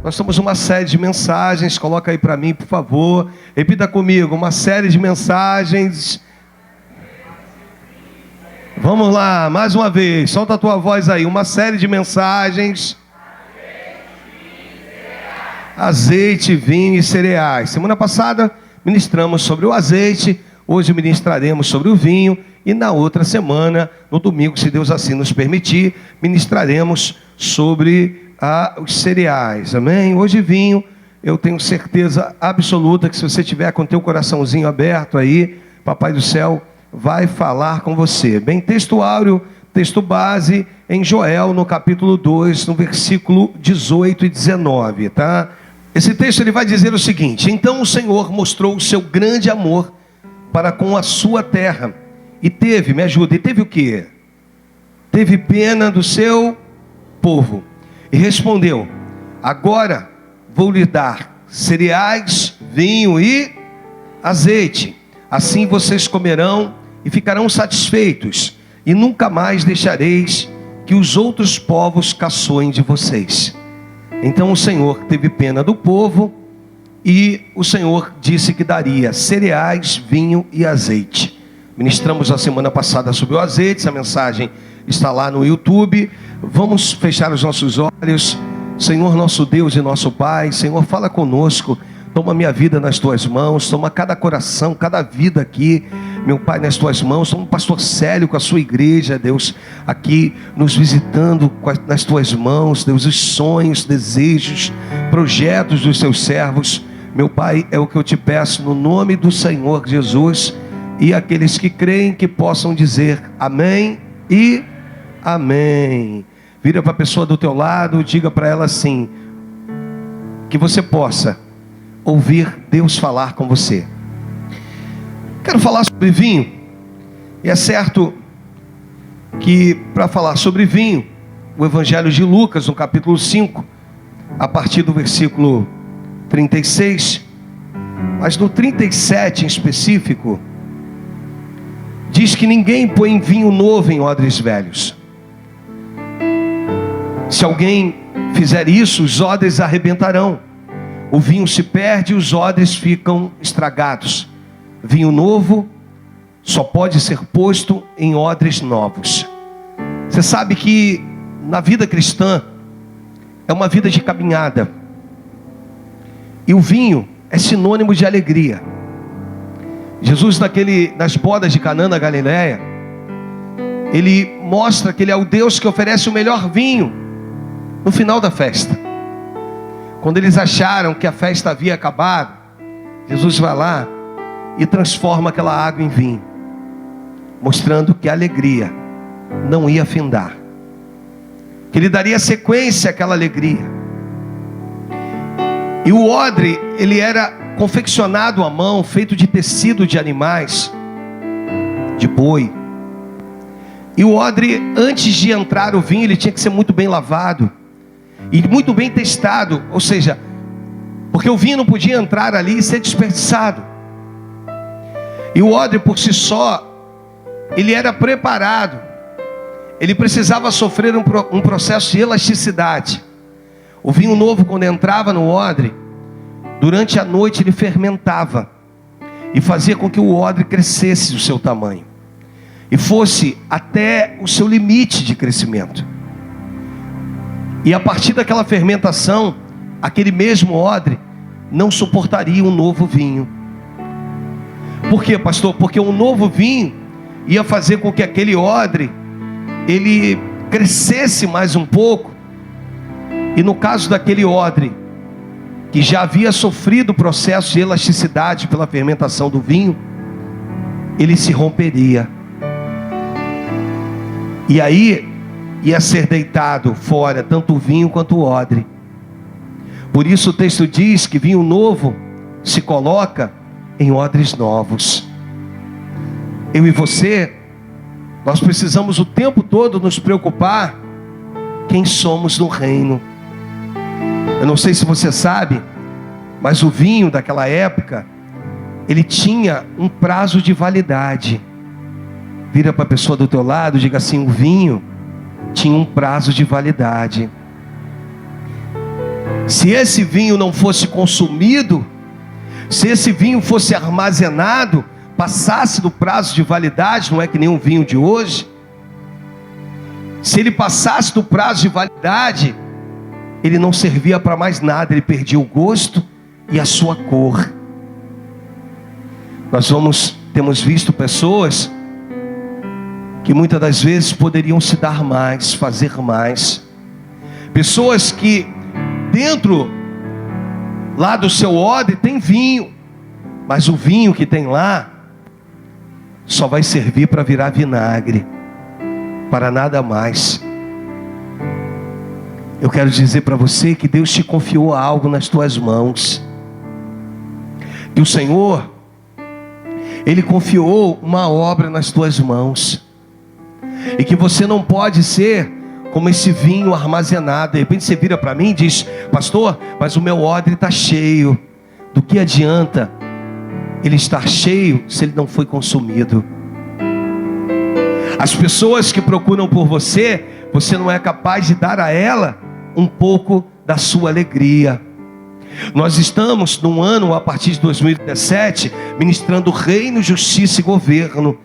Nós temos uma série de mensagens, coloca aí para mim, por favor. Repita comigo, uma série de mensagens. Vamos lá, mais uma vez, solta a tua voz aí. Uma série de mensagens. Azeite, vinho e cereais. Semana passada ministramos sobre o azeite, hoje ministraremos sobre o vinho. E na outra semana, no domingo, se Deus assim nos permitir, ministraremos sobre os cereais, amém? Hoje vinho, eu tenho certeza absoluta que se você tiver com o teu coraçãozinho aberto aí, Papai do Céu vai falar com você. Bem, texto áureo, texto base em Joel, no capítulo 2, no versículo 18 e 19, tá? Esse texto ele vai dizer o seguinte: então o Senhor mostrou o seu grande amor para com a sua terra, e teve, me ajuda, e teve o quê? Teve pena do seu povo. E respondeu: agora vou lhe dar cereais, vinho e azeite. Assim vocês comerão e ficarão satisfeitos, e nunca mais deixareis que os outros povos caçoem de vocês. Então o Senhor teve pena do povo, e o Senhor disse que daria cereais, vinho e azeite. Ministramos a semana passada sobre o azeite, essa mensagem está lá no YouTube. Vamos fechar os nossos olhos. Senhor nosso Deus e nosso Pai, Senhor, fala conosco. Toma minha vida nas tuas mãos, toma cada coração, cada vida aqui, meu Pai, nas tuas mãos. Toma o pastor Célio com a sua igreja, Deus, aqui nos visitando nas tuas mãos, Deus, os sonhos, desejos, projetos dos teus servos, meu Pai, é o que eu te peço no nome do Senhor Jesus. E aqueles que creem que possam dizer amém e amém. Vira para a pessoa do teu lado, diga para ela assim, que você possa ouvir Deus falar com você. Quero falar sobre vinho. E é certo que para falar sobre vinho, o Evangelho de Lucas, no capítulo 5, a partir do versículo 36, mas no 37 em específico, diz que ninguém põe vinho novo em odres velhos. Se alguém fizer isso, os odres arrebentarão. O vinho se perde e os odres ficam estragados. Vinho novo só pode ser posto em odres novos. Você sabe que na vida cristã é uma vida de caminhada. E o vinho é sinônimo de alegria. Jesus nas bodas de Canaã na Galileia, ele mostra que ele é o Deus que oferece o melhor vinho no final da festa. Quando eles acharam que a festa havia acabado, Jesus vai lá e transforma aquela água em vinho, mostrando que a alegria não ia findar, que ele daria sequência àquela alegria. E o odre, ele era confeccionado à mão, feito de tecido de animais, de boi. E o odre, antes de entrar o vinho, ele tinha que ser muito bem lavado e muito bem testado, ou seja, porque o vinho não podia entrar ali e ser desperdiçado. E o odre por si só, ele era preparado, ele precisava sofrer um processo de elasticidade. O vinho novo, quando entrava no odre, durante a noite ele fermentava e fazia com que o odre crescesse o seu tamanho e fosse até o seu limite de crescimento. E a partir daquela fermentação, aquele mesmo odre não suportaria um novo vinho. Por quê, pastor? Porque um novo vinho ia fazer com que aquele odre ele crescesse mais um pouco. E no caso daquele odre que já havia sofrido o processo de elasticidade pela fermentação do vinho, ele se romperia. E aí ia ser deitado fora tanto o vinho quanto o odre. Por isso o texto diz que vinho novo se coloca em odres novos. Eu e você Nós precisamos o tempo todo nos preocupar quem somos no reino. Eu não sei se você sabe, mas o vinho daquela época, ele tinha um prazo de validade. Vira para a pessoa do teu lado e diga assim: o vinho tinha um prazo de validade. Se esse vinho não fosse consumido, se esse vinho fosse armazenado, passasse do prazo de validade, não é que nem um vinho de hoje. Se ele passasse do prazo de validade, ele não servia para mais nada, ele perdia o gosto e a sua cor. Temos visto pessoas que muitas das vezes poderiam se dar mais, fazer mais. Pessoas que dentro lá do seu odre tem vinho, mas o vinho que tem lá só vai servir para virar vinagre, para nada mais. Eu quero dizer para você que Deus te confiou algo nas tuas mãos, que o Senhor, Ele confiou uma obra nas tuas mãos, e que você não pode ser como esse vinho armazenado. De repente você vira para mim e diz: pastor, mas o meu odre está cheio. Do que adianta ele estar cheio se ele não foi consumido? As pessoas que procuram por você, você não é capaz de dar a ela um pouco da sua alegria. Nós estamos num ano, a partir de 2017, ministrando reino, justiça e governo.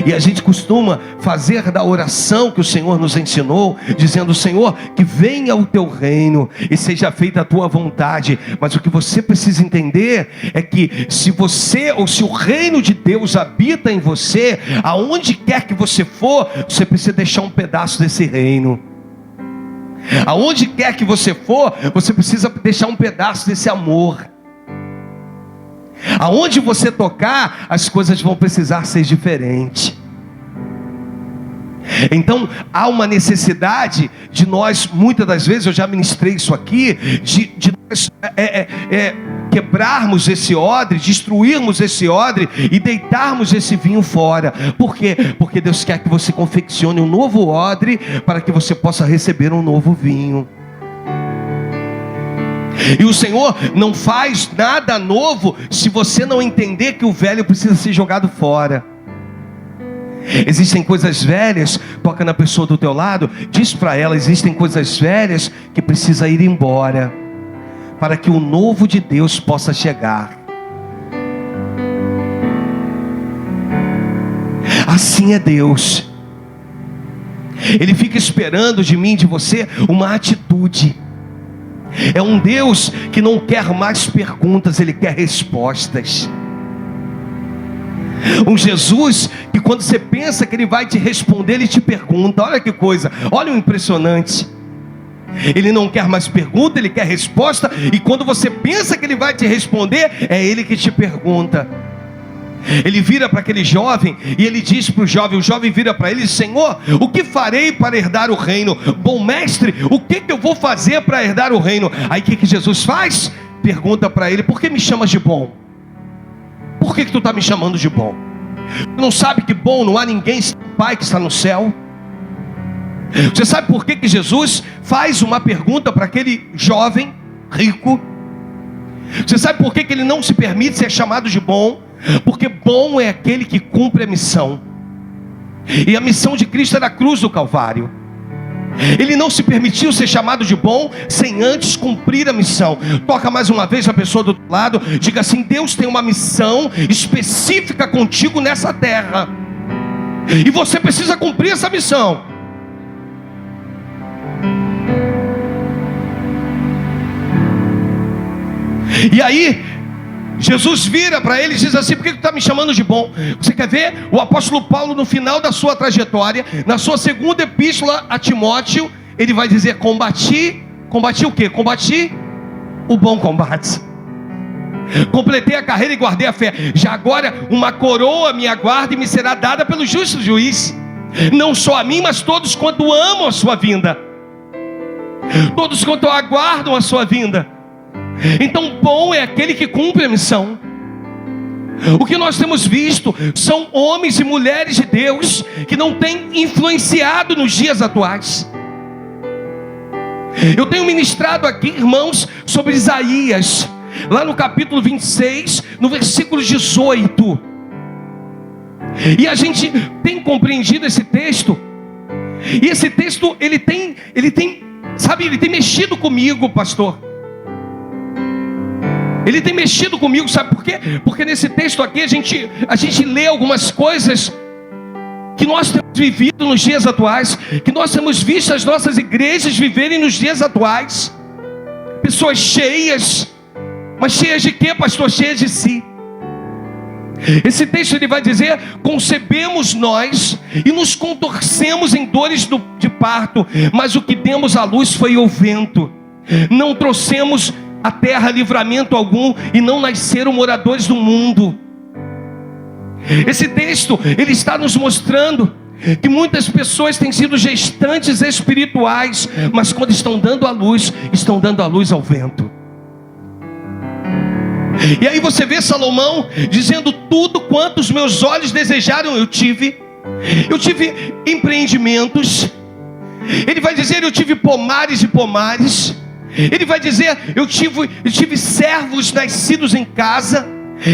E a gente costuma fazer da oração que o Senhor nos ensinou, dizendo: Senhor, que venha o teu reino e seja feita a tua vontade. Mas o que você precisa entender é que se você, ou se o reino de Deus habita em você, aonde quer que você for, você precisa deixar um pedaço desse reino. Aonde quer que você for, você precisa deixar um pedaço desse amor. Aonde você tocar, as coisas vão precisar ser diferentes. Então há uma necessidade de nós, muitas das vezes, eu já ministrei isso aqui, de nós quebrarmos esse odre, destruirmos esse odre e deitarmos esse vinho fora. Por quê? Porque Deus quer que você confeccione um novo odre para que você possa receber um novo vinho. E o Senhor não faz nada novo se você não entender que o velho precisa ser jogado fora. Existem coisas velhas, toca na pessoa do teu lado, diz para ela: existem coisas velhas que precisam ir embora, para que o novo de Deus possa chegar. Assim é Deus. Ele fica esperando de mim, de você, uma atitude. É um Deus que não quer mais perguntas, Ele quer respostas. Um Jesus que quando você pensa que Ele vai te responder, Ele te pergunta. Olha que coisa, olha o impressionante. Ele não quer mais pergunta, Ele quer resposta. E quando você pensa que Ele vai te responder, é Ele que te pergunta. Ele vira para aquele jovem e ele diz para o jovem vira para ele: Senhor, o que farei para herdar o reino? Bom mestre, o que eu vou fazer para herdar o reino? Aí o que Jesus faz? Pergunta para ele: por que me chamas de bom? Por que tu está me chamando de bom? Tu não sabe que bom não há ninguém senão o Pai que está no céu? Você sabe por que Jesus faz uma pergunta para aquele jovem rico? Você sabe por que ele não se permite ser chamado de bom? Porque bom é aquele que cumpre a missão. E a missão de Cristo era a cruz do Calvário. Ele não se permitiu ser chamado de bom sem antes cumprir a missão. Toca mais uma vez a pessoa do outro lado, diga assim: Deus tem uma missão específica contigo nessa terra, e você precisa cumprir essa missão. E aí Jesus vira para ele e diz assim: por que tu está me chamando de bom? Você quer ver? O apóstolo Paulo, no final da sua trajetória, na sua segunda epístola a Timóteo, ele vai dizer: combati o quê? Combati o bom combate, completei a carreira e guardei a fé. Já agora uma coroa me aguarda e me será dada pelo justo juiz, não só a mim, mas todos quanto amam a sua vinda, todos quanto aguardam a sua vinda. Então bom é aquele que cumpre a missão. O que nós temos visto são homens e mulheres de Deus que não têm influenciado nos dias atuais. Eu tenho ministrado aqui, irmãos, sobre Isaías, lá no capítulo 26, no versículo 18. E a gente tem compreendido esse texto. E esse texto, ele tem mexido comigo, pastor. Ele tem mexido comigo, sabe por quê? Porque nesse texto aqui a gente lê algumas coisas que nós temos vivido nos dias atuais, que nós temos visto as nossas igrejas viverem nos dias atuais. Pessoas cheias, mas cheias de quê, pastor? Cheias de si. Esse texto ele vai dizer: concebemos nós e nos contorcemos em dores de parto, mas o que demos à luz foi o vento. Não trouxemos a terra livramento algum, e não nasceram moradores do mundo. Esse texto, ele está nos mostrando que muitas pessoas têm sido gestantes espirituais, mas quando estão dando à luz ao vento. E aí você vê Salomão dizendo: tudo quanto os meus olhos desejaram eu tive empreendimentos. Ele vai dizer: eu tive pomares e pomares. Ele vai dizer: eu tive servos nascidos em casa.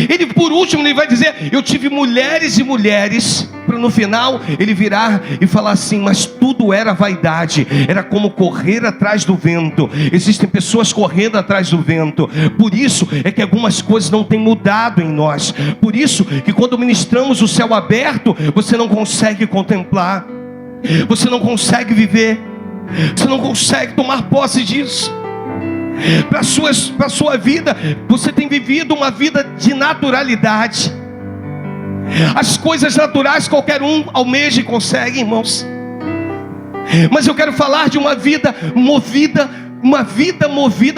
Ele, por último, ele vai dizer: eu tive mulheres e mulheres. Para no final ele virar e falar assim: mas tudo era vaidade, era como correr atrás do vento. Existem pessoas correndo atrás do vento. Por isso é que algumas coisas não têm mudado em nós. Por isso que quando ministramos o céu aberto, você não consegue contemplar, você não consegue viver, você não consegue tomar posse disso. Para a sua vida, você tem vivido uma vida de naturalidade. As coisas naturais qualquer um almeja e consegue, irmãos. Mas eu quero falar de uma vida movida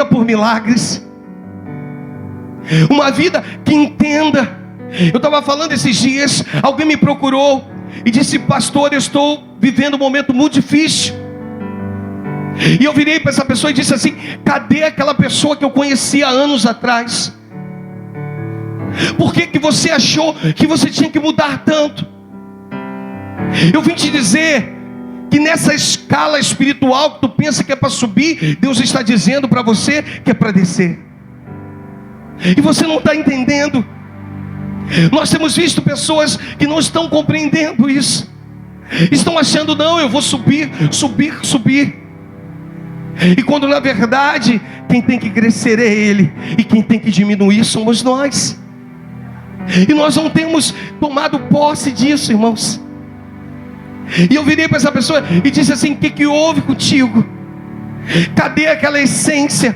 por milagres. Uma vida que entenda. Eu estava falando esses dias, alguém me procurou e disse: pastor, eu estou vivendo um momento muito difícil. E eu virei para essa pessoa e disse assim: cadê aquela pessoa que eu conhecia há anos atrás? Por que você achou que você tinha que mudar tanto? Eu vim te dizer que nessa escala espiritual que tu pensa que é para subir, Deus está dizendo para você que é para descer. E você não está entendendo. Nós temos visto pessoas que não estão compreendendo isso. Estão achando: não, eu vou subir. E quando na verdade quem tem que crescer é Ele, e quem tem que diminuir somos nós. E nós não temos tomado posse disso, irmãos. E eu virei para essa pessoa e disse assim: o que houve contigo? Cadê aquela essência?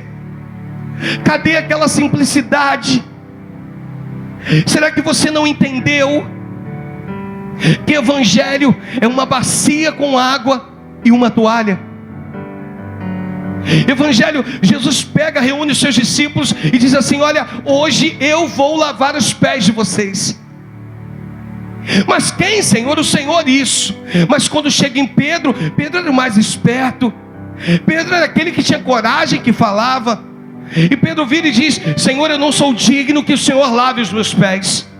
Cadê aquela simplicidade? Será que você não entendeu que evangelho é uma bacia com água e uma toalha? Evangelho, Jesus pega, reúne os seus discípulos e diz assim: olha, hoje eu vou lavar os pés de vocês. Mas quem, Senhor? O Senhor, isso. Mas quando chega em Pedro, Pedro era o mais esperto. Pedro era aquele que tinha coragem, que falava. E Pedro vira e diz: Senhor, eu não sou digno que o Senhor lave os meus pés.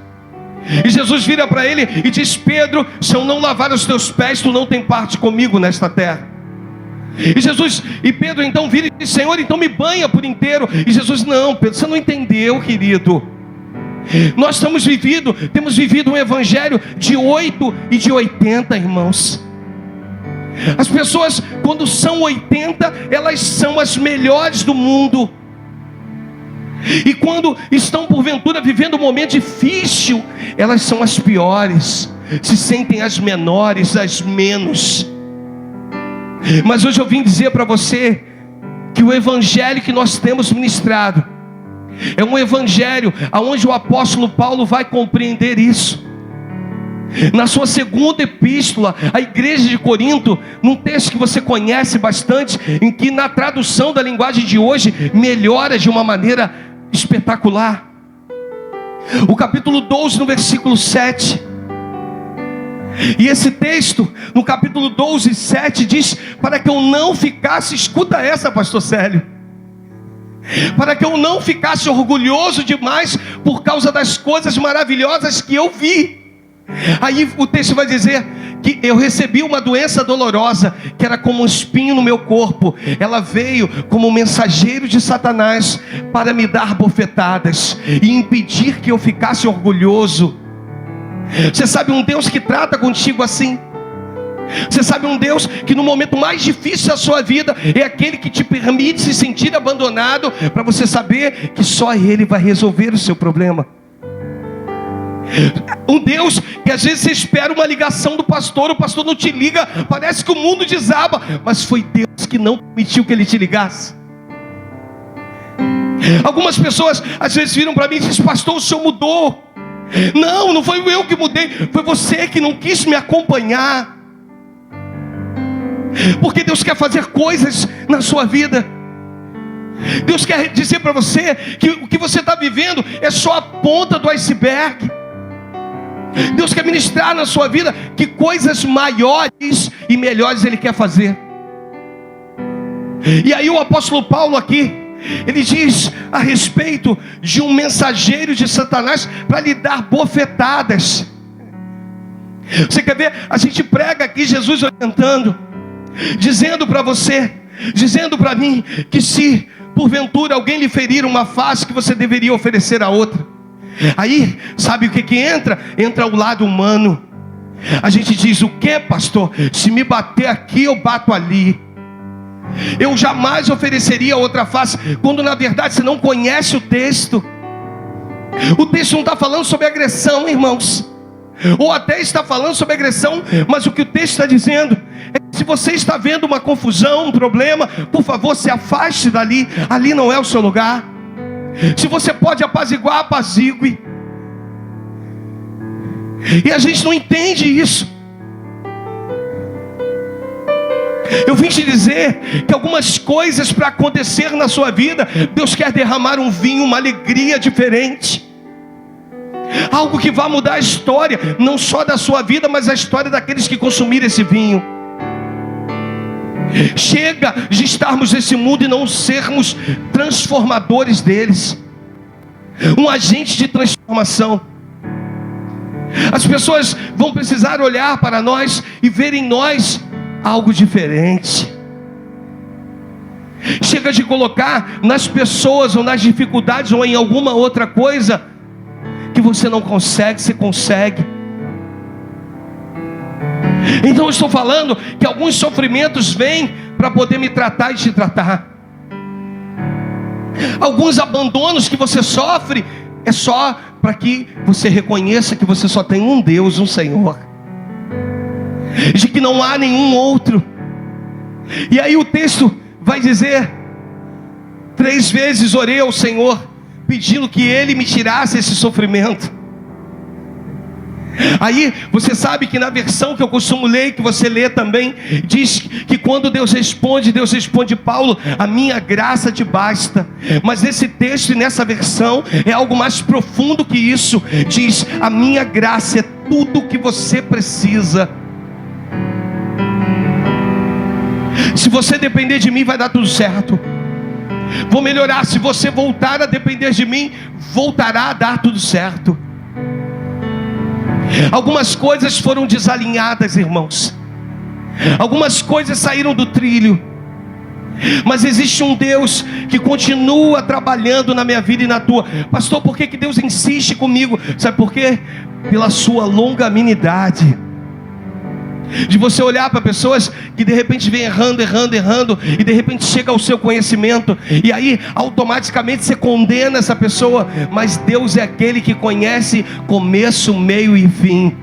E Jesus vira para ele e diz: Pedro, se eu não lavar os teus pés, tu não tem parte comigo nesta terra. E Pedro então vira e diz: Senhor, então me banha por inteiro. E Jesus: não, Pedro, você não entendeu, querido. Nós temos vivido um evangelho de 8 e de 80, irmãos. As pessoas, quando são 80, elas são as melhores do mundo. E quando estão porventura vivendo um momento difícil, elas são as piores, se sentem as menores, as menos. Mas hoje eu vim dizer para você que o evangelho que nós temos ministrado é um evangelho onde o apóstolo Paulo vai compreender isso. Na sua segunda epístola à igreja de Corinto, num texto que você conhece bastante, em que na tradução da linguagem de hoje melhora de uma maneira espetacular. O capítulo 12, no versículo 7. E esse texto, no capítulo 12, 7, diz: para que eu não ficasse, escuta essa, pastor Célio, para que eu não ficasse orgulhoso demais por causa das coisas maravilhosas que eu vi. Aí o texto vai dizer que eu recebi uma doença dolorosa, que era como um espinho no meu corpo. Ela veio como um mensageiro de Satanás para me dar bofetadas e impedir que eu ficasse orgulhoso. Você sabe um Deus que trata contigo assim? Você sabe um Deus que no momento mais difícil da sua vida é aquele que te permite se sentir abandonado, para você saber que só Ele vai resolver o seu problema. Um Deus que às vezes você espera uma ligação do pastor, o pastor não te liga, parece que o mundo desaba, mas foi Deus que não permitiu que Ele te ligasse. Algumas pessoas às vezes viram para mim e dizem: pastor, o senhor mudou. Não, não foi eu que mudei, foi você que não quis me acompanhar. Porque Deus quer fazer coisas na sua vida. Deus quer dizer para você que o que você está vivendo é só a ponta do iceberg. Deus quer ministrar na sua vida que coisas maiores e melhores Ele quer fazer. E aí o apóstolo Paulo aqui, ele diz a respeito de um mensageiro de Satanás para lhe dar bofetadas. Você quer ver? A gente prega aqui Jesus orientando, dizendo para você, dizendo para mim, que se porventura alguém lhe ferir uma face, que você deveria oferecer a outra. Aí, sabe o que entra? Entra o lado humano. A gente diz: o que, pastor? Se me bater aqui, eu bato ali. Eu jamais ofereceria outra face, quando na verdade você não conhece o texto. O texto não está falando sobre agressão, irmãos, ou até está falando sobre agressão, mas o que o texto está dizendo é que se você está vendo uma confusão, um problema, por favor, se afaste dali. Ali não é o seu lugar. Se você pode apaziguar, apazigue. E a gente não entende isso. Eu vim te dizer que algumas coisas para acontecer na sua vida, Deus quer derramar um vinho, uma alegria diferente, algo que vai mudar a história, não só da sua vida, mas a história daqueles que consumirem esse vinho. Chega de estarmos nesse mundo e não sermos transformadores deles, um agente de transformação. As pessoas vão precisar olhar para nós e ver em nós algo diferente. Chega de colocar nas pessoas ou nas dificuldades ou em alguma outra coisa que você não consegue, você consegue. Então eu estou falando que alguns sofrimentos vêm para poder me tratar e te tratar. Alguns abandonos que você sofre é só para que você reconheça que você só tem um Deus, um Senhor, de que não há nenhum outro. E aí o texto vai dizer: 3 vezes orei ao Senhor, pedindo que Ele me tirasse esse sofrimento. Aí você sabe que na versão que eu costumo ler, que você lê também, diz que quando Deus responde Paulo: a minha graça te basta. Mas nesse texto e nessa versão é algo mais profundo que isso. Diz: a minha graça é tudo o que você precisa. Se você depender de mim, vai dar tudo certo. Vou melhorar. Se você voltar a depender de mim, voltará a dar tudo certo. Algumas coisas foram desalinhadas, irmãos. Algumas coisas saíram do trilho. Mas existe um Deus que continua trabalhando na minha vida e na tua. Pastor, por que Deus insiste comigo? Sabe por quê? Pela sua longanimidade. De você olhar para pessoas que de repente vem errando, e de repente chega ao seu conhecimento, e aí automaticamente você condena essa pessoa. Mas Deus é aquele que conhece começo, meio e fim.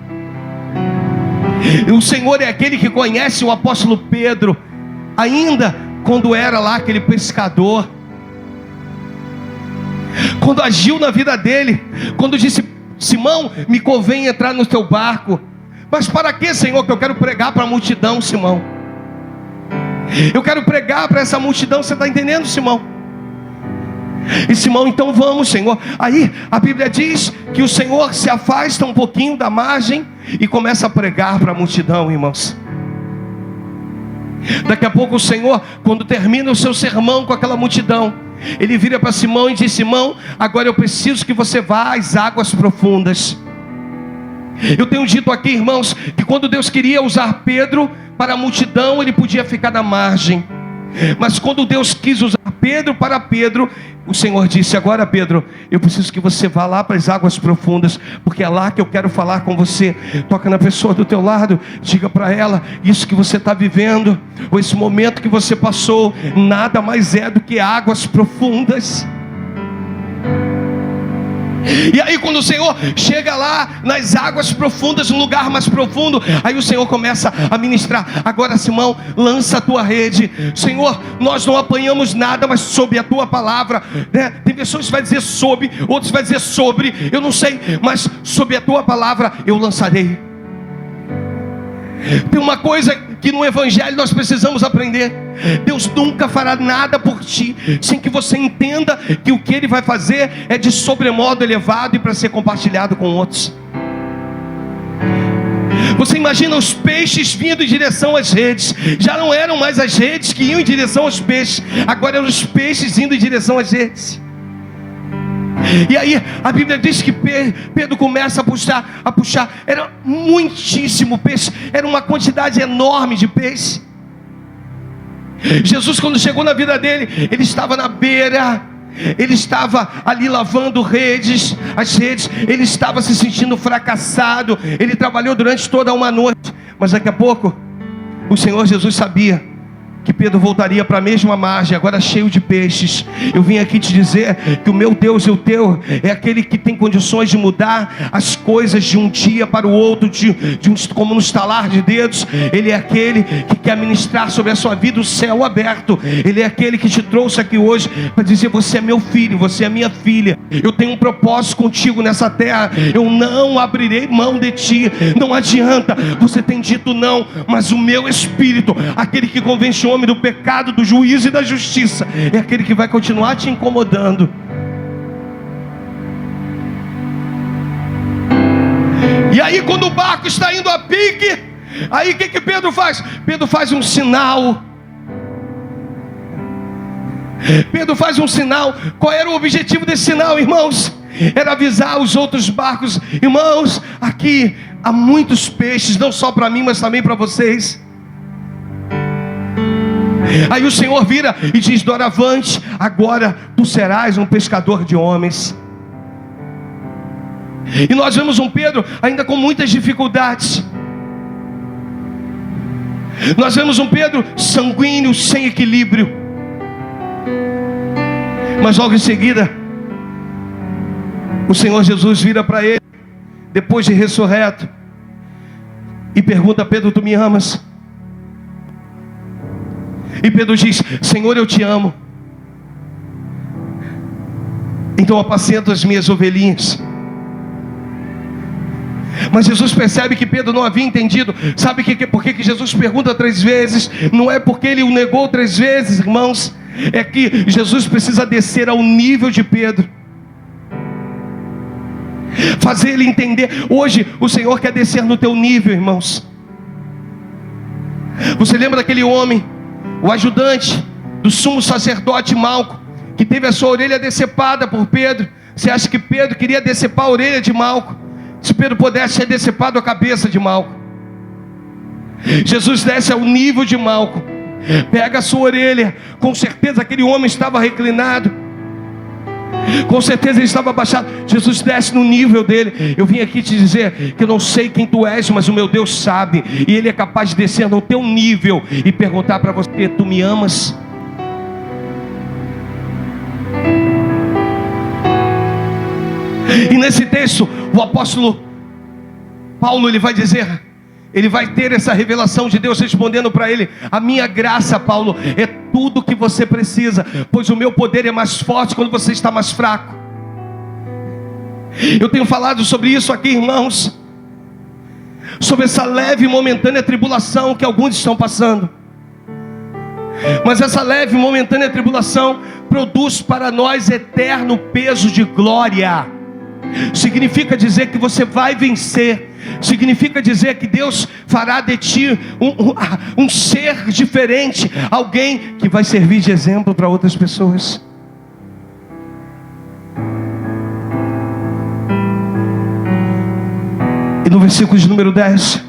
E o Senhor é aquele que conhece o apóstolo Pedro, ainda quando era lá aquele pescador, quando agiu na vida dele, quando disse: Simão, me convém entrar no teu barco. Mas para que, Senhor? Que eu quero pregar para a multidão, Simão. Eu quero pregar para essa multidão. Você está entendendo, Simão? E Simão: então vamos, Senhor. Aí a Bíblia diz que o Senhor se afasta um pouquinho da margem e começa a pregar para a multidão, irmãos. Daqui a pouco o Senhor, quando termina o seu sermão com aquela multidão, Ele vira para Simão e diz: Simão, agora eu preciso que você vá às águas profundas. Eu tenho dito aqui, irmãos, que quando Deus queria usar Pedro para a multidão, Ele podia ficar na margem. Mas quando Deus quis usar Pedro para Pedro, o Senhor disse: agora, Pedro, eu preciso que você vá lá para as águas profundas, porque é lá que eu quero falar com você. Toca na pessoa do teu lado, diga para ela: isso que você está vivendo, ou esse momento que você passou, nada mais é do que águas profundas. E aí quando o Senhor chega lá nas águas profundas, no lugar mais profundo, aí o Senhor começa a ministrar: agora, Simão, lança a tua rede. Senhor, nós não apanhamos nada, mas sob a tua palavra, né? Tem pessoas que vai dizer sob, outros vai dizer sobre, eu não sei, mas sob a tua palavra eu lançarei. Tem uma coisa que no Evangelho nós precisamos aprender: Deus nunca fará nada por ti sem que você entenda que o que Ele vai fazer é de sobremodo elevado e para ser compartilhado com outros. Você imagina os peixes vindo em direção às redes. Já não eram mais as redes que iam em direção aos peixes, agora eram os peixes indo em direção às redes. E aí a Bíblia diz que Pedro começa a puxar. Era muitíssimo peixe, era uma quantidade enorme de peixe. Jesus, quando chegou na vida dele, ele estava na beira, ele estava ali lavando as redes, ele estava se sentindo fracassado. Ele trabalhou durante toda uma noite, mas daqui a pouco o Senhor Jesus sabia que Pedro voltaria para a mesma margem, agora cheio de peixes. Eu vim aqui te dizer que o meu Deus e o teu é aquele que tem condições de mudar as coisas de um dia para o outro, como no estalar de dedos. Ele é aquele que quer ministrar sobre a sua vida o céu aberto. Ele é aquele que te trouxe aqui hoje para dizer: você é meu filho, você é minha filha, eu tenho um propósito contigo nessa terra, eu não abrirei mão de ti. Não adianta, você tem dito não, mas o meu Espírito, aquele que convence o homem do pecado, do juízo e da justiça, é aquele que vai continuar te incomodando. E aí quando o barco está indo a pique, aí o que Pedro faz? Pedro faz um sinal. Pedro faz um sinal. Qual era o objetivo desse sinal, irmãos? Era avisar os outros barcos: irmãos, aqui há muitos peixes, não só para mim, mas também para vocês. Aí o Senhor vira e diz: doravante, agora tu serás um pescador de homens. E nós vemos um Pedro ainda com muitas dificuldades. Nós vemos um Pedro sanguíneo, sem equilíbrio. Mas logo em seguida, o Senhor Jesus vira para ele, depois de ressurreto, e pergunta: Pedro, tu me amas? E Pedro diz: Senhor, eu te amo, então apacenta as minhas ovelhinhas. Mas Jesus percebe que Pedro não havia entendido. Sabe por que Jesus pergunta 3 vezes? Não é porque ele o negou 3 vezes, irmãos. É que Jesus precisa descer ao nível de Pedro, fazer ele entender. Hoje o Senhor quer descer no teu nível, irmãos. Você lembra daquele homem, o ajudante do sumo sacerdote Malco, que teve a sua orelha decepada por Pedro? Você acha que Pedro queria decepar a orelha de Malco? Se Pedro pudesse ter decepado a cabeça de Malco. Jesus desce ao nível de Malco, pega a sua orelha. Com certeza aquele homem estava reclinado, com certeza ele estava abaixado. Jesus desce no nível dele. Eu vim aqui te dizer que eu não sei quem tu és, mas o meu Deus sabe. E Ele é capaz de descer no teu nível e perguntar para você: tu me amas? E nesse texto o apóstolo Paulo, ele vai dizer, ele vai ter essa revelação de Deus respondendo para ele: a minha graça, Paulo, é tudo que você precisa, pois o meu poder é mais forte quando você está mais fraco. Eu tenho falado sobre isso aqui, irmãos, sobre essa leve e momentânea tribulação que alguns estão passando. Mas essa leve e momentânea tribulação produz para nós eterno peso de glória. Significa dizer que você vai vencer significa dizer que Deus fará de ti um ser diferente, alguém que vai servir de exemplo para outras pessoas. E no versículo de número 10,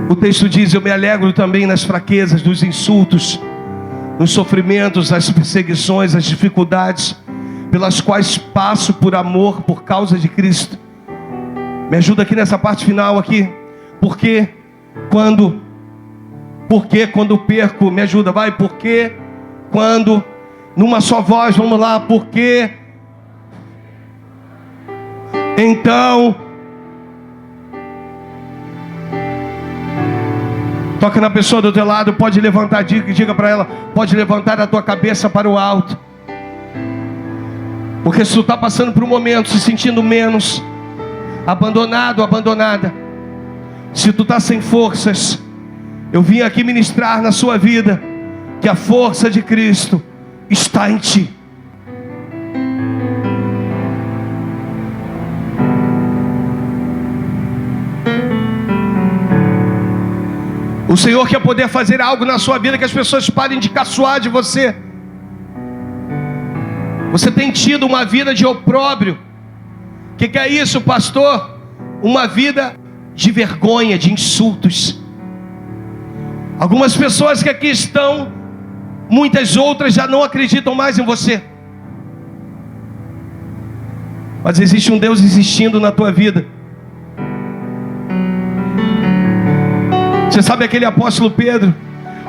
o texto diz: eu me alegro também nas fraquezas, nos insultos, nos sofrimentos, nas perseguições, as dificuldades pelas quais passo por amor, por causa de Cristo. Me ajuda aqui nessa parte final aqui. Porque quando perco, me ajuda, vai. Porque quando, numa só voz, vamos lá. Porque então, toca na pessoa do teu lado, pode levantar, diga para ela, pode levantar a tua cabeça para o alto. Porque se tu está passando por um momento, se sentindo menos, abandonado, abandonada, se tu está sem forças, eu vim aqui ministrar na sua vida que a força de Cristo está em ti. O Senhor quer poder fazer algo na sua vida, que as pessoas parem de caçoar de você. Você tem tido uma vida de opróbrio. O que é isso, pastor? Uma vida de vergonha, de insultos. Algumas pessoas que aqui estão, muitas outras já não acreditam mais em você. Mas existe um Deus existindo na tua vida. Você sabe aquele apóstolo Pedro,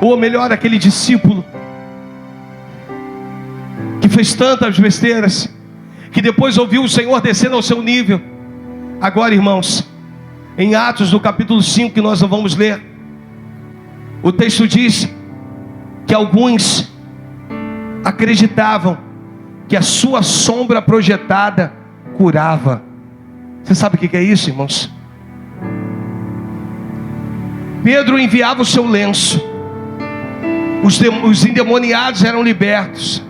ou melhor, aquele discípulo que fez tantas besteiras, que depois ouviu o Senhor descendo ao seu nível. Agora, irmãos, em Atos, no capítulo 5, que nós não vamos ler, o texto diz que alguns acreditavam que a sua sombra projetada curava. Você sabe o que é isso, irmãos? Pedro enviava o seu lenço, os endemoniados eram libertos.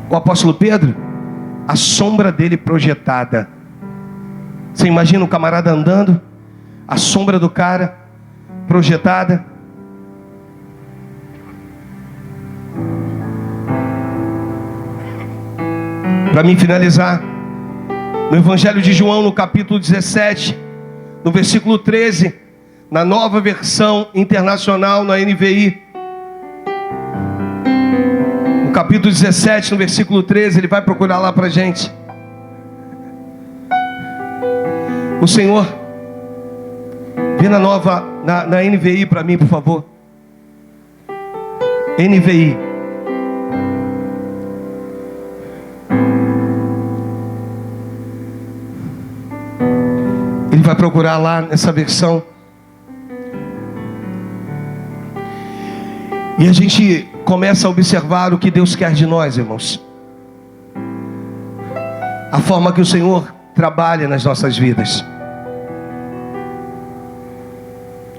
O apóstolo Pedro, a sombra dele projetada. Você imagina um camarada andando, a sombra do cara projetada. Para mim finalizar, no Evangelho de João, no capítulo 17, no versículo 13, na Nova Versão Internacional, na NVI, no capítulo 17, no versículo 13, ele vai procurar lá para a gente. O Senhor, vê na NVI para mim, por favor. NVI. Ele vai procurar lá nessa versão. E a gente começa a observar o que Deus quer de nós, irmãos. A forma que o Senhor trabalha nas nossas vidas.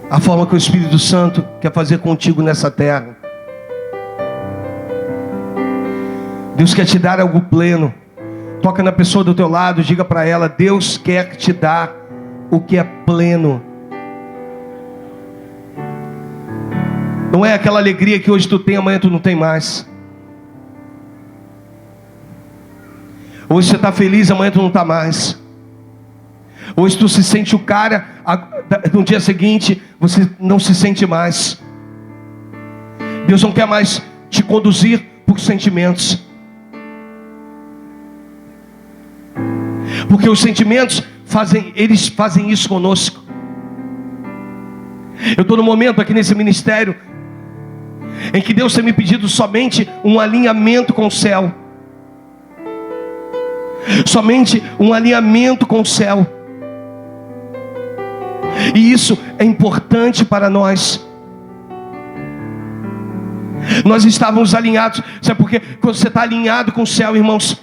A forma que o Espírito Santo quer fazer contigo nessa terra. Deus quer te dar algo pleno. Toca na pessoa do teu lado, diga para ela: Deus quer te dar o que é pleno. Não é aquela alegria que hoje tu tem, amanhã tu não tem mais. Hoje você está feliz, amanhã tu não está mais. Hoje tu se sente o cara, no dia seguinte você não se sente mais. Deus não quer mais te conduzir por sentimentos. Porque os sentimentos eles fazem isso conosco. Eu estou no momento aqui nesse ministério em que Deus tem me pedido somente um alinhamento com o céu. Somente um alinhamento com o céu. E isso é importante para nós. Nós estávamos alinhados. Sabe por quê? Quando você está alinhado com o céu, irmãos,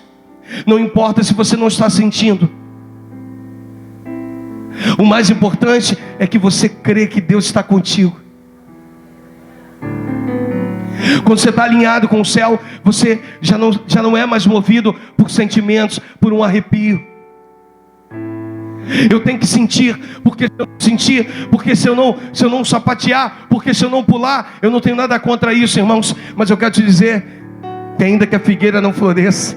não importa se você não está sentindo. O mais importante é que você crê que Deus está contigo. Quando você está alinhado com o céu, você já não é mais movido por sentimentos, por um arrepio. Eu tenho que sentir, porque se eu não sentir, porque se eu não sapatear, porque se eu não pular, eu não tenho nada contra isso, irmãos. Mas eu quero te dizer que ainda que a figueira não floresça,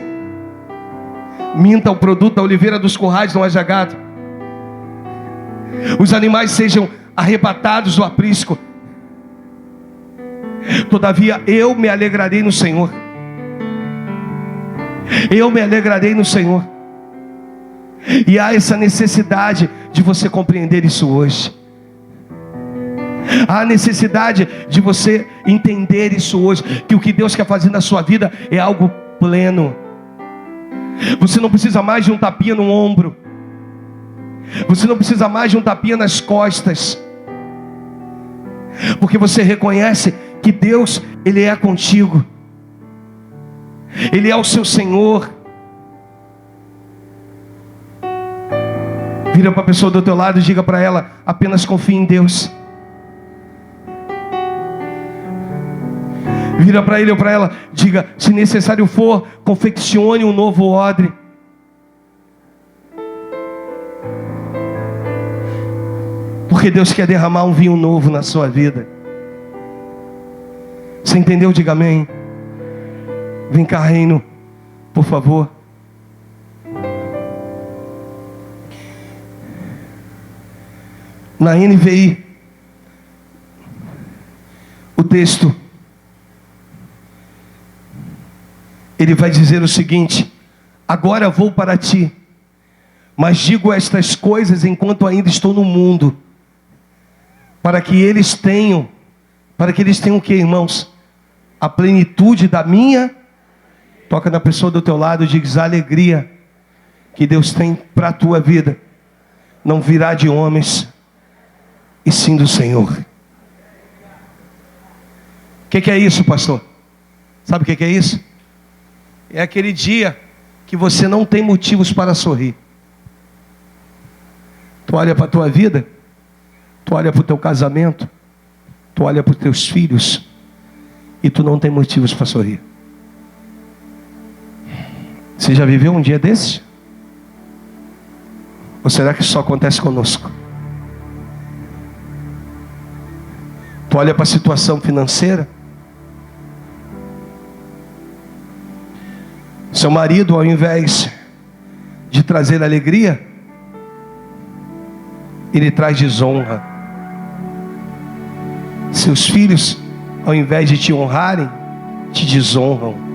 minta o produto da oliveira dos currais não haja gado, os animais sejam arrebatados do aprisco, todavia eu me alegrarei no Senhor. Eu me alegrarei no Senhor. E há essa necessidade de você compreender isso hoje. Há necessidade de você entender isso hoje, que o que Deus quer fazer na sua vida é algo pleno. Você não precisa mais de um tapinha no ombro. Você não precisa mais de um tapinha nas costas. Porque você reconhece que Deus, Ele é contigo. Ele é o seu Senhor. Vira para a pessoa do teu lado e diga para ela: apenas confie em Deus. Vira para ele ou para ela, diga: se necessário for, confeccione um novo odre. Porque Deus quer derramar um vinho novo na sua vida. Você entendeu? Diga amém. Vem cá, reino, por favor. Na NVI, o texto, ele vai dizer o seguinte: agora vou para ti, mas digo estas coisas enquanto ainda estou no mundo, para que eles tenham o que, irmãos? A plenitude da minha. Toca na pessoa do teu lado e diz: a alegria que Deus tem para a tua vida não virá de homens, e sim do Senhor. O que é isso, pastor? Sabe o que é isso? É aquele dia que você não tem motivos para sorrir. Tu olha para a tua vida, tu olha para o teu casamento, tu olha para os teus filhos, e tu não tem motivos para sorrir. Você já viveu um dia desses? Ou será que isso só acontece conosco? Tu olha para a situação financeira, seu marido, ao invés de trazer alegria, ele traz desonra. Seus filhos, ao invés de te honrarem, te desonram.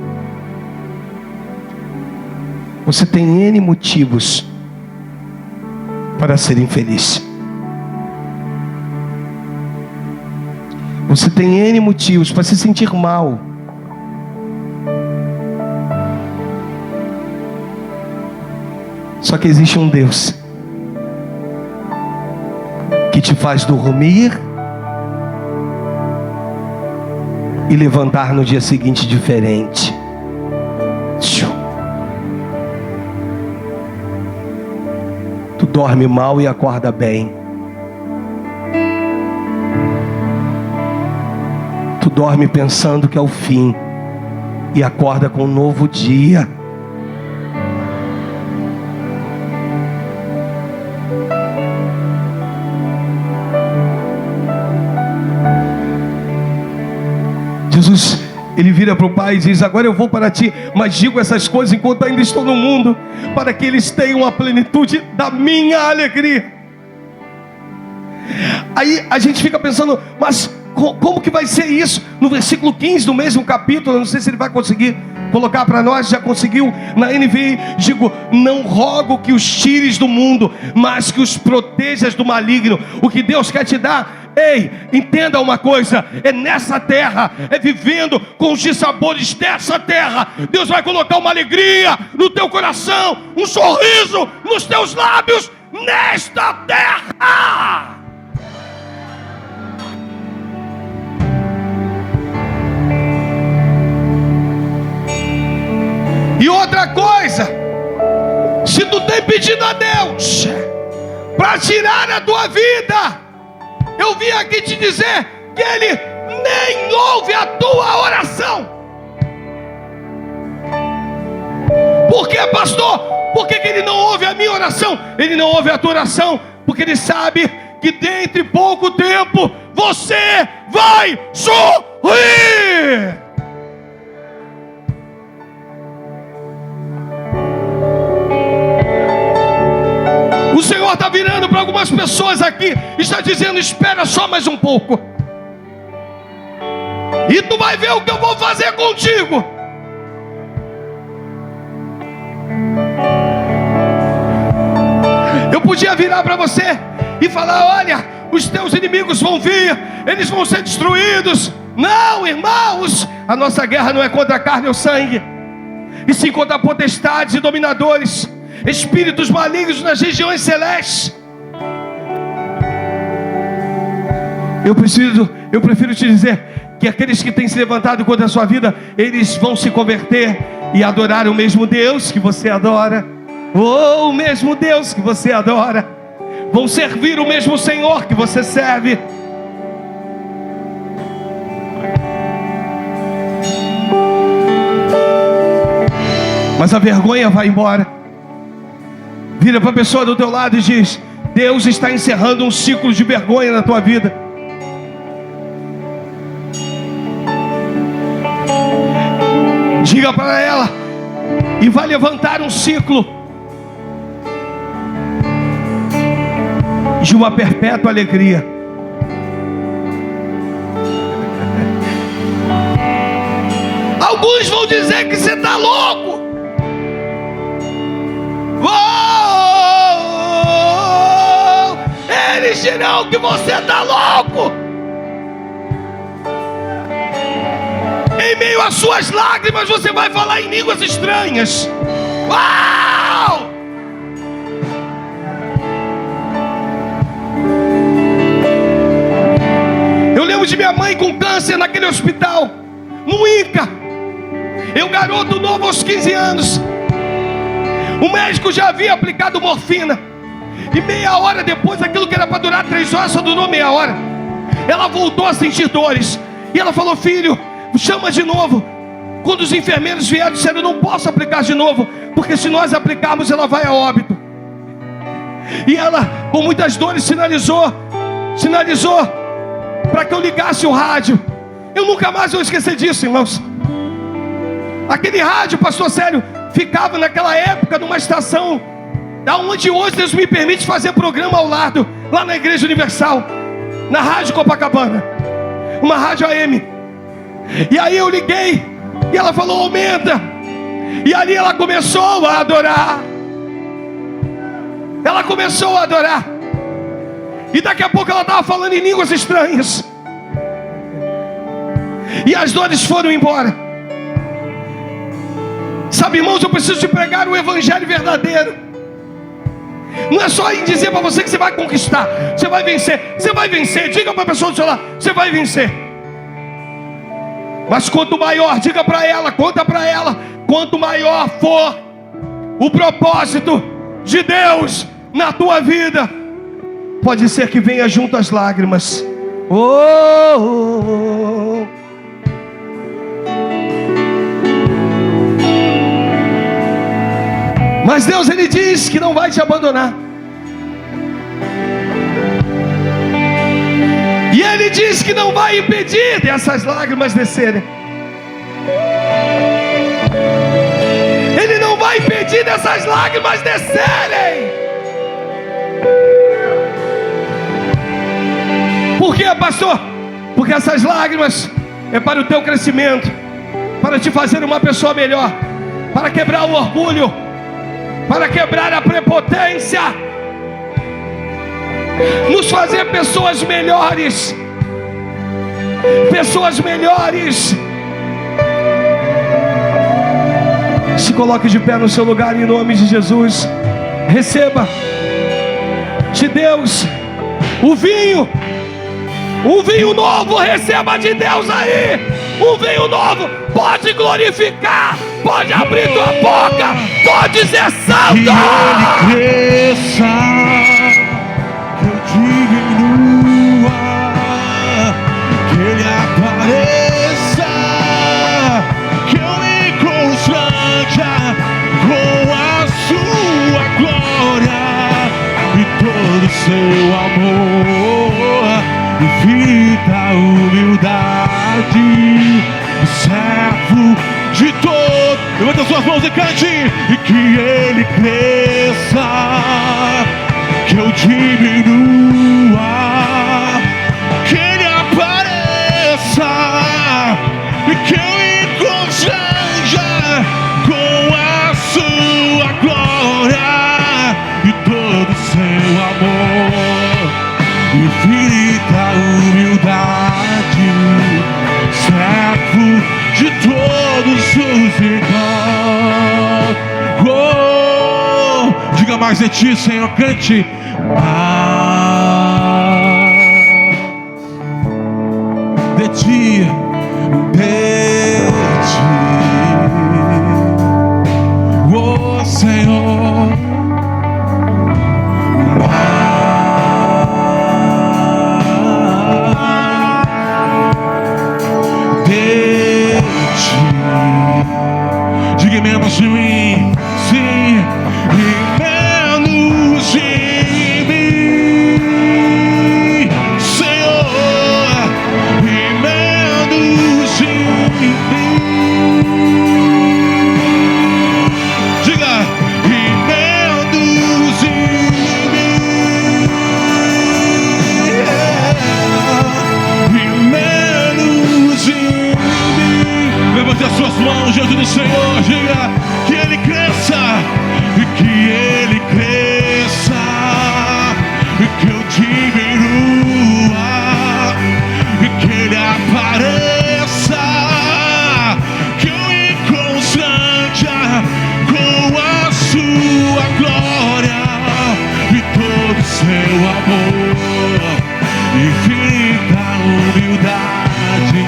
Você tem N motivos para ser infeliz. Você tem N motivos para se sentir mal. Só que existe um Deus que te faz dormir e levantar no dia seguinte diferente. Tu dorme mal e acorda bem. Tu dorme pensando que é o fim e acorda com um novo dia. Jesus, ele vira para o Pai e diz: agora eu vou para ti, mas digo essas coisas enquanto ainda estou no mundo, para que eles tenham a plenitude da minha alegria. Aí a gente fica pensando: mas como que vai ser isso? No versículo 15 do mesmo capítulo, eu não sei se ele vai conseguir colocar para nós, já conseguiu na NVI, digo: não rogo que os tires do mundo, mas que os protejas do maligno. O que Deus quer te dar, ei, entenda uma coisa, é nessa terra, é vivendo com os dissabores dessa terra, Deus vai colocar uma alegria no teu coração, um sorriso nos teus lábios, nesta terra. E outra coisa, se tu tem pedido a Deus para tirar a tua vida, eu vim aqui te dizer que Ele nem ouve a tua oração. Por quê, pastor? Por que ele não ouve a minha oração? Ele não ouve a tua oração porque ele sabe que dentro de pouco tempo você vai sorrir. O Senhor está virando para algumas pessoas aqui, está dizendo: espera só mais um pouco, e tu vai ver o que eu vou fazer contigo. Eu podia virar para você e falar: olha, os teus inimigos vão vir, eles vão ser destruídos. Não, irmãos, a nossa guerra não é contra a carne ou sangue, e sim contra potestades e dominadores, espíritos malignos nas regiões celestes. Eu prefiro te dizer que aqueles que têm se levantado contra a sua vida, eles vão se converter e adorar o mesmo Deus que você adora. O mesmo Deus que você adora. Vão servir o mesmo Senhor que você serve. Mas a vergonha vai embora. Vira para a pessoa do teu lado e diz: Deus está encerrando um ciclo de vergonha na tua vida. Diga para ela: e vai levantar um ciclo de uma perpétua alegria. Alguns vão dizer que você está louco. Eles dirão que você está louco. Em meio às suas lágrimas você vai falar em línguas estranhas. Uau! Eu lembro de minha mãe com câncer naquele hospital, no INCA. Eu, garoto novo aos 15 anos. O médico já havia aplicado morfina, e meia hora depois, aquilo que era para durar 3 horas só durou meia hora. Ela voltou a sentir dores, e ela falou: filho, chama de novo. Quando os enfermeiros vieram, disseram: não posso aplicar de novo, porque se nós aplicarmos ela vai a óbito. E ela, com muitas dores, sinalizou para que eu ligasse o rádio. Eu nunca mais vou esquecer disso, irmãos. Aquele rádio, pastor Célio, ficava naquela época numa estação da onde hoje Deus me permite fazer programa ao lado, lá na Igreja Universal, na Rádio Copacabana, uma rádio AM. E aí eu liguei, e ela falou: aumenta. E ali ela começou a adorar. Ela começou a adorar. E daqui a pouco ela estava falando em línguas estranhas. E as dores foram embora. Sabe, irmãos, eu preciso te pregar o evangelho verdadeiro. Não é só ir dizer para você que você vai conquistar, você vai vencer. Você vai vencer, diga para a pessoa do seu lado: você vai vencer. Mas quanto maior, diga para ela, conta para ela, quanto maior for o propósito de Deus na tua vida, pode ser que venha junto as lágrimas. Mas Deus, Ele diz que não vai te abandonar. E Ele diz que não vai impedir dessas lágrimas descerem. Ele não vai impedir dessas lágrimas descerem. Por quê, pastor? Porque essas lágrimas é para o teu crescimento, para te fazer uma pessoa melhor, para quebrar o orgulho, para quebrar a prepotência, nos fazer pessoas melhores. Pessoas melhores. Se coloque de pé no seu lugar em nome de Jesus. Receba de Deus o vinho novo. Receba de Deus aí um vinho novo. Pode glorificar, pode abrir tua boca, pode dizer: santo. Que Ele cresça, que eu diminua, que Ele apareça, que eu me constranja com a sua cante. E que ele cresça, que eu diminua, que ele apareça e que eu encontre com a sua glória e todo o seu amor, infinita humildade, servo de todos os irmãos. Oh, diga mais de ti, Senhor, cante. De ti, oh Senhor, de ti, diga menos de mim, sim, e menos de mim, Senhor, e menos de mim. Diga, e menos de mim, e menos de mim. Levante as suas mãos diante do Senhor, diga que ele cresça, e que ele cresça, e que eu diminua, e que ele apareça, que eu encontre com a sua glória e todo o seu amor, infinita humildade,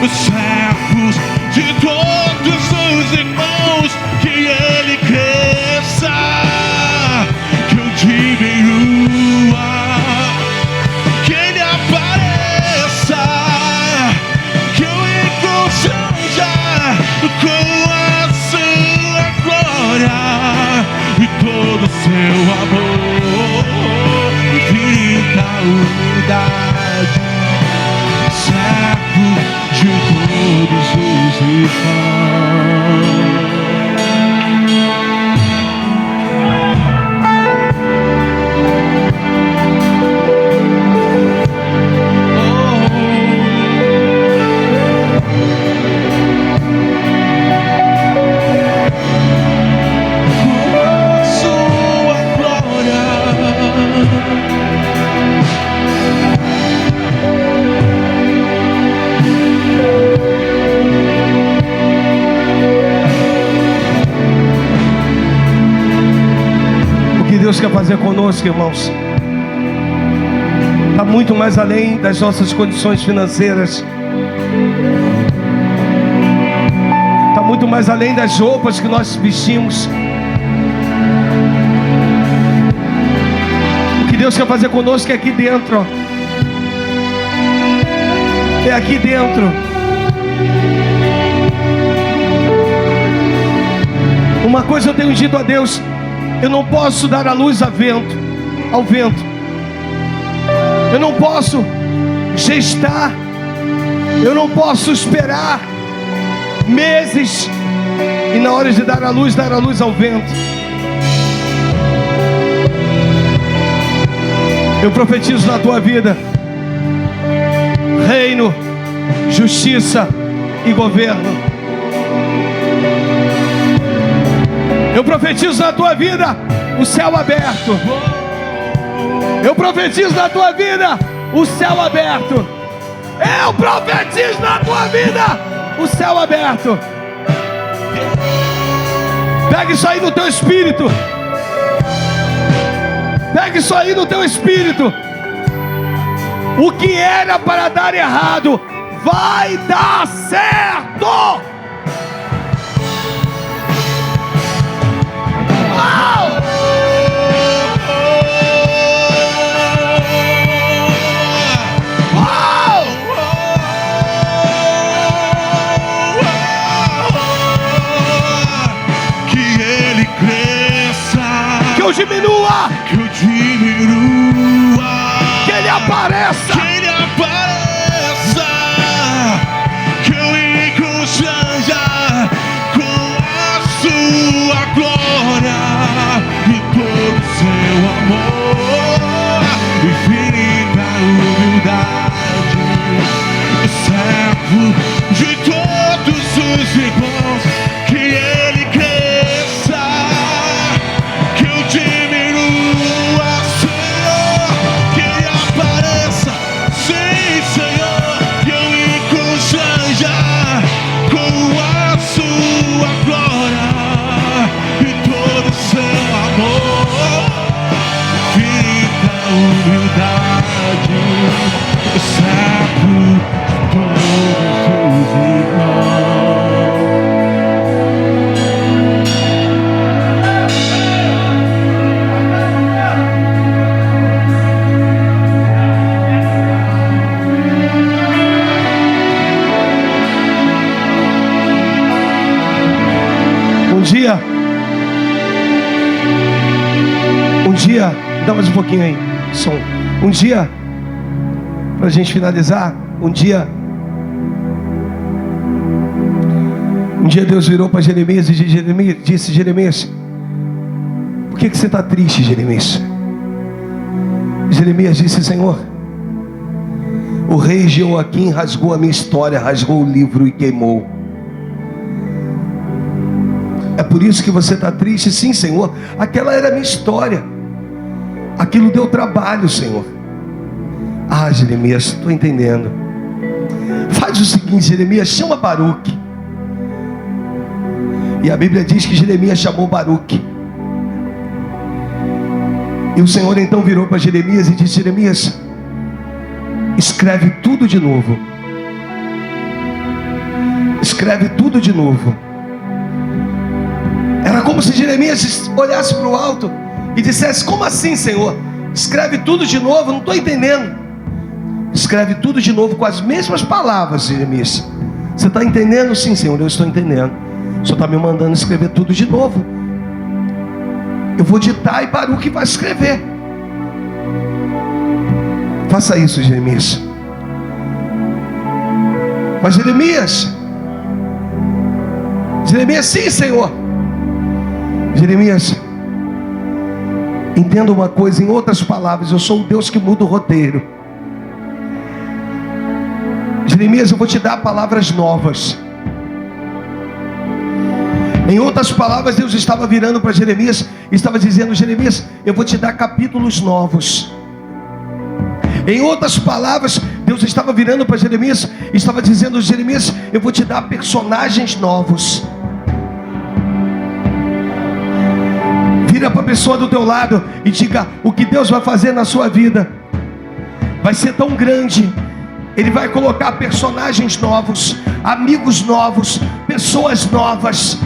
os servos de todos os irmãos, que ele cresça, que eu diminua, que ele apareça, que eu encontre com a sua glória e todo o seu amor, infinita humildade, servo de todos os irmãos. Sua glória, O que Deus quer fazer conosco, irmãos, está muito mais além das nossas condições financeiras. Está muito mais além das roupas que nós vestimos. O que Deus quer fazer conosco é aqui dentro, ó. É aqui dentro. Uma coisa eu tenho dito a Deus: eu não posso dar a luz ao vento. Eu não posso gestar. Eu não posso esperar meses e na hora de dar a luz ao vento. Eu profetizo na tua vida reino, justiça e governo. Eu profetizo na tua vida o céu aberto. Eu profetizo na tua vida o céu aberto. Eu profetizo na tua vida o céu aberto. Pega isso aí no teu espírito. Pega isso aí no teu espírito. O que era para dar errado vai dar certo. Uau! Uau! que ele cresça, Que eu diminua, que eu diminua, que ele apareça, que ele apareça, que eu encontre com a sua exceto todos os irmãos. Um dia, dá mais um pouquinho aí, som. Um dia, pra gente finalizar, um dia Deus virou para Jeremias e disse: Jeremias, por que você está triste, Jeremias? Jeremias disse: Senhor, o rei Jeoaquim rasgou a minha história, rasgou o livro e queimou. É por isso que você está triste? Sim, Senhor, aquela era a minha história, aquilo deu trabalho, Senhor. Ah, Jeremias, estou entendendo. Faz o seguinte, Jeremias, chama Baruque. E a Bíblia diz que Jeremias chamou Baruque. E o Senhor então virou para Jeremias e disse: Jeremias, escreve tudo de novo. Escreve tudo de novo. Era como se Jeremias olhasse para o alto e dissesse: como assim, Senhor? Escreve tudo de novo, não estou entendendo. Escreve tudo de novo com as mesmas palavras, Jeremias. Você está entendendo? Sim, Senhor, eu estou entendendo. O Senhor está me mandando escrever tudo de novo. Eu vou ditar e Baruque vai escrever. Faça isso, Jeremias. Mas Jeremias, sim, Senhor. Jeremias, entenda uma coisa, em outras palavras, eu sou o Deus que muda o roteiro. Jeremias, eu vou te dar palavras novas. Em outras palavras, Deus estava virando para Jeremias e estava dizendo: Jeremias, eu vou te dar capítulos novos. Em outras palavras, Deus estava virando para Jeremias e estava dizendo: Jeremias, eu vou te dar personagens novos. Vira para a pessoa do teu lado e diga: o que Deus vai fazer na sua vida vai ser tão grande. Ele vai colocar personagens novos, amigos novos, pessoas novas.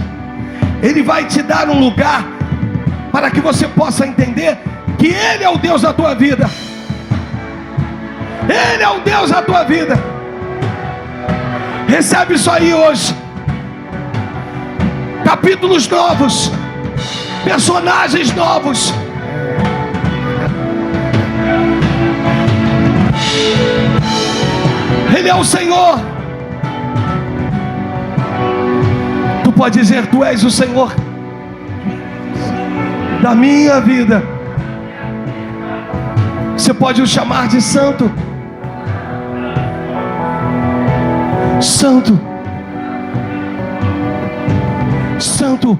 Ele vai te dar um lugar para que você possa entender que Ele é o Deus da tua vida. Ele é o Deus da tua vida. Recebe isso aí hoje. Capítulos novos, personagens novos. Ele é o Senhor. Tu pode dizer: tu és o Senhor da minha vida. Você pode o chamar de santo. Santo, santo.